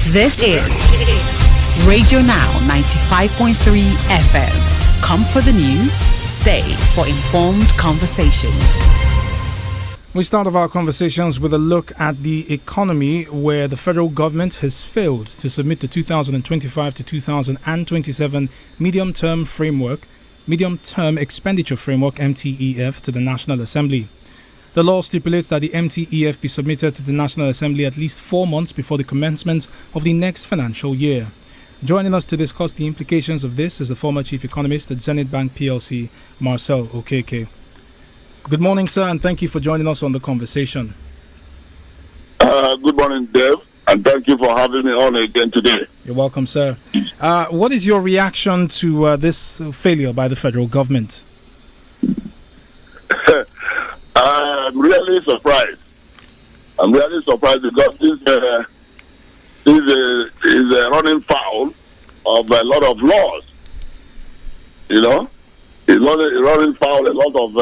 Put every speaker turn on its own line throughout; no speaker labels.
This is Radio Now 95.3 FM. Come for the news, stay for informed conversations.
We start off our conversations with a look at the economy, where the federal government has failed to submit the 2025 to 2027 medium-term expenditure framework (MTEF) to the National Assembly. The law stipulates that the MTEF be submitted to the National Assembly at least 4 months before the commencement of the next financial year. Joining us to discuss the implications of this is the former chief economist at Zenith Bank PLC, Marcel Okeke. Good morning, sir, and thank you for joining us on the conversation.
Good morning, Dave, and thank you for having me on again today.
You're welcome, sir. What is your reaction to this failure by the federal government?
I'm really surprised. Because this is a running foul of a lot of laws. You know, it's running foul a lot of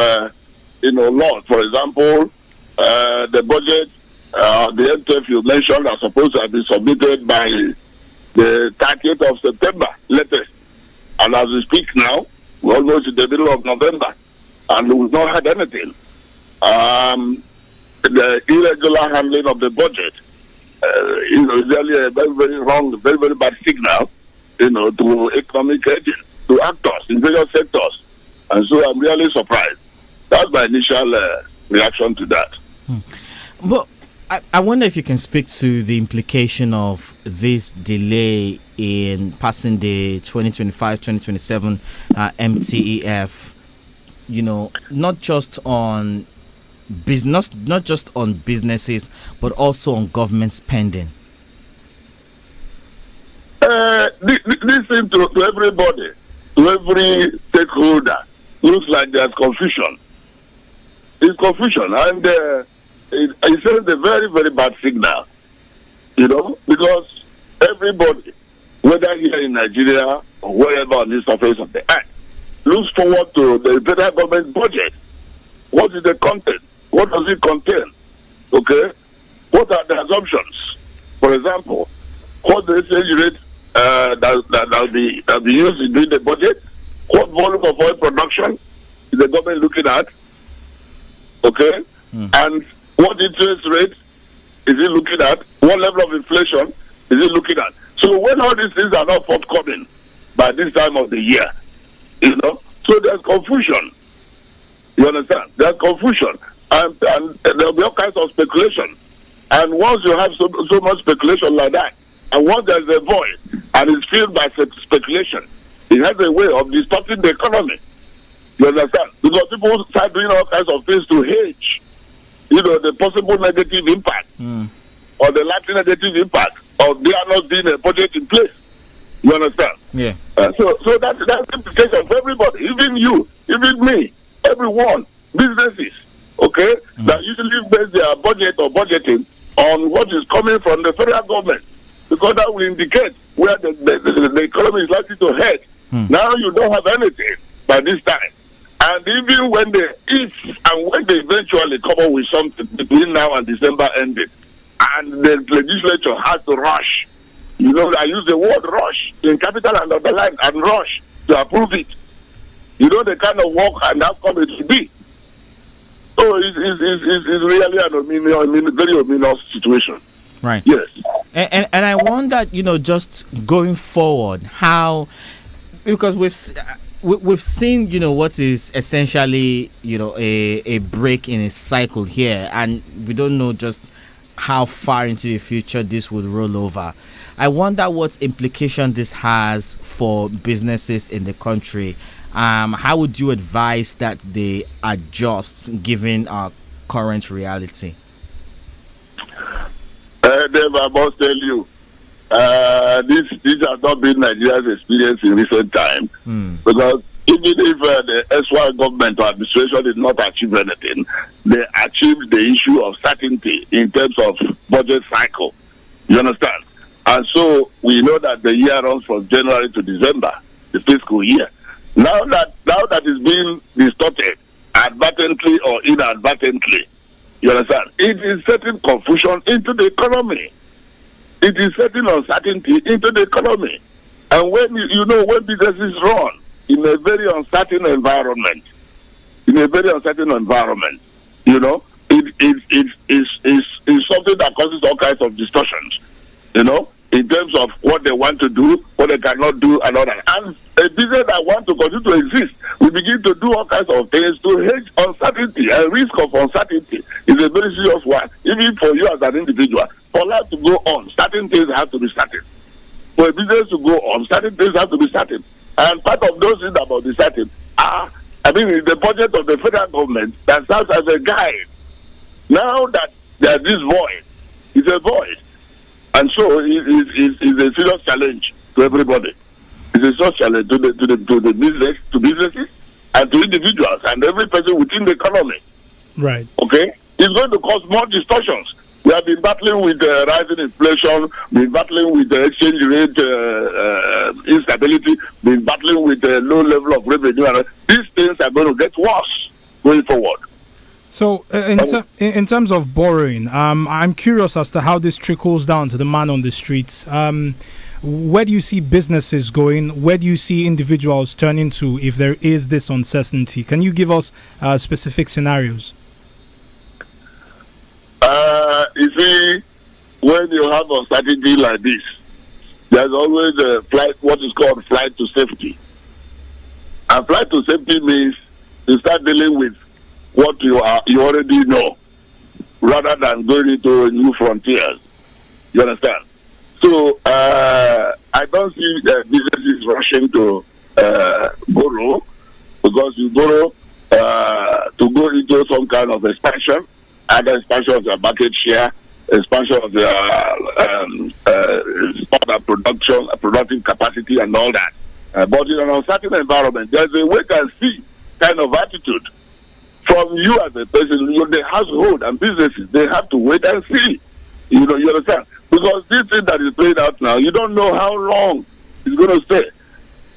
laws. For example, the budget, the MTEF you mentioned, are supposed to have been submitted by the 30th of September latest. And as we speak now, we're almost in the middle of November, and we've not had anything. The irregular handling of the budget is really a very, very wrong, very, very bad signal, to economic agents, to actors in various sectors. And so I'm really surprised. That's my initial reaction to that.
But I wonder if you can speak to the implication of this delay in passing the 2025-2027 MTEF, not just on businesses, but also on government spending.
This thing to everybody, to every stakeholder, looks like there's confusion. It's confusion, and it sends a very, very bad signal, because everybody, whether here in Nigeria or wherever on the surface of the earth, looks forward to the federal government budget. What is the content? What does it contain? Okay? What are the assumptions? For example, what the exchange rate that be used in doing the budget? What volume of oil production is the government looking at? Okay? And what interest rate is it looking at? What level of inflation is it looking at? So when all these things are not forthcoming by this time of the year, so there's confusion. You understand? There's confusion. And there'll be all kinds of speculation. And once you have so much speculation like that, and once there's a void and it's filled by speculation, it has a way of distorting the economy. You understand? Because people start doing all kinds of things to hedge, the possible negative impact or the likely negative impact of there not being a budget in place. You understand?
Yeah.
So that's implication for everybody, even you, even me, everyone, businesses, okay, that usually base their budget or budgeting on what is coming from the federal government, because that will indicate where the economy is likely to head. Now you don't have anything by this time. And even when they eventually come up with something between now and December ending, and the legislature has to rush, I use the word rush in capital and underline, and rush to approve it. The kind of work and outcome it will be. So it's really a very ominous situation.
Right.
Yes.
And I wonder, just going forward, how, because we've seen, what is essentially, a break in a cycle here, and we don't know just how far into the future this would roll over. I wonder what implication this has for businesses in the country. How would you advise that they adjust given our current reality?
Dave, I must tell you, this has not been Nigeria's experience in recent time, because even if the SY government or administration did not achieve anything, they achieved the issue of certainty in terms of budget cycle. You understand? And so we know that the year runs from January to December, the fiscal year. Now that is being distorted, advertently or inadvertently, you understand? It is setting confusion into the economy. it is setting uncertainty into the economy. And when when businesses run in a very uncertain environment, it's something that causes all kinds of distortions, in terms of what they want to do, what they cannot do, and all that. And a business that wants to continue to exist will begin to do all kinds of things to hedge uncertainty. A risk of uncertainty is a very serious one, even for you as an individual. For life to go on, certain things have to be certain. For a business to go on, certain things have to be certain. And part of those things about the certain is the budget of the federal government that serves as a guide. Now that there is this void, it's a void. And so it's a serious challenge to everybody. It's a serious challenge to the business, to businesses, and to individuals, and every person within the economy.
Right.
Okay? It's going to cause more distortions. We have been battling with rising inflation, been battling with the exchange rate instability, been battling with the low level of revenue. And these things are going to get worse going forward.
So, in terms of borrowing, I'm curious as to how this trickles down to the man on the streets. Where do you see businesses going? Where do you see individuals turning to if there is this uncertainty? Can you give us specific scenarios?
You see, when you have uncertainty like this, there's always a flight, what is called flight to safety. And flight to safety means you start dealing with what you already know, rather than going into new frontiers. You understand? So I don't see businesses rushing to borrow, because you borrow to go into some kind of expansion, either expansion of their market share, expansion of their productive capacity, and all that. But in an uncertain environment, there's a wait and see kind of attitude from you as a person. The household and businesses, they have to wait and see. You understand? Because this thing that is played out now, you don't know how long it's going to stay.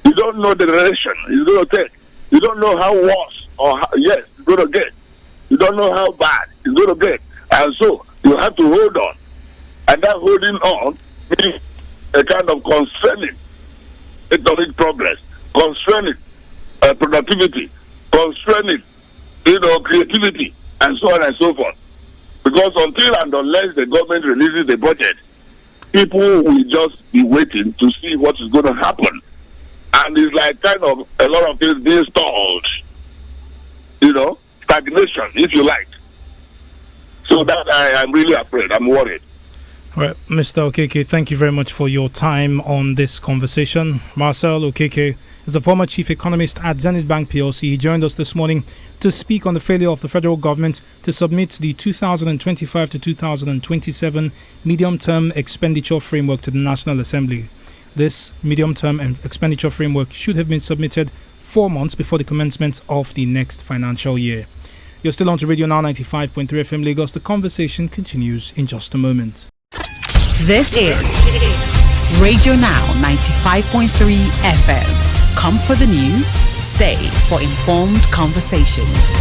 You don't know the direction it's going to take. You don't know how worse it's going to get. You don't know how bad it's going to get. And so you have to hold on. And that holding on means a kind of constraining economic progress, constraining productivity, constraining creativity, and so on and so forth. Because until and unless the government releases the budget, people will just be waiting to see what is going to happen. And it's like kind of a lot of things being stalled. Stagnation, if you like. So that I'm really afraid. I'm worried.
All right, Mr. Okeke, thank you very much for your time on this conversation. Marcel Okeke is the former chief economist at Zenith Bank PLC. He joined us this morning to speak on the failure of the federal government to submit the 2025 to 2027 medium-term expenditure framework to the National Assembly. This medium-term expenditure framework should have been submitted 4 months before the commencement of the next financial year. You're still on to Radio Now 95.3 FM Lagos. The conversation continues in just a moment.
This is Radio Now 95.3 FM. Come for the news, stay for informed conversations.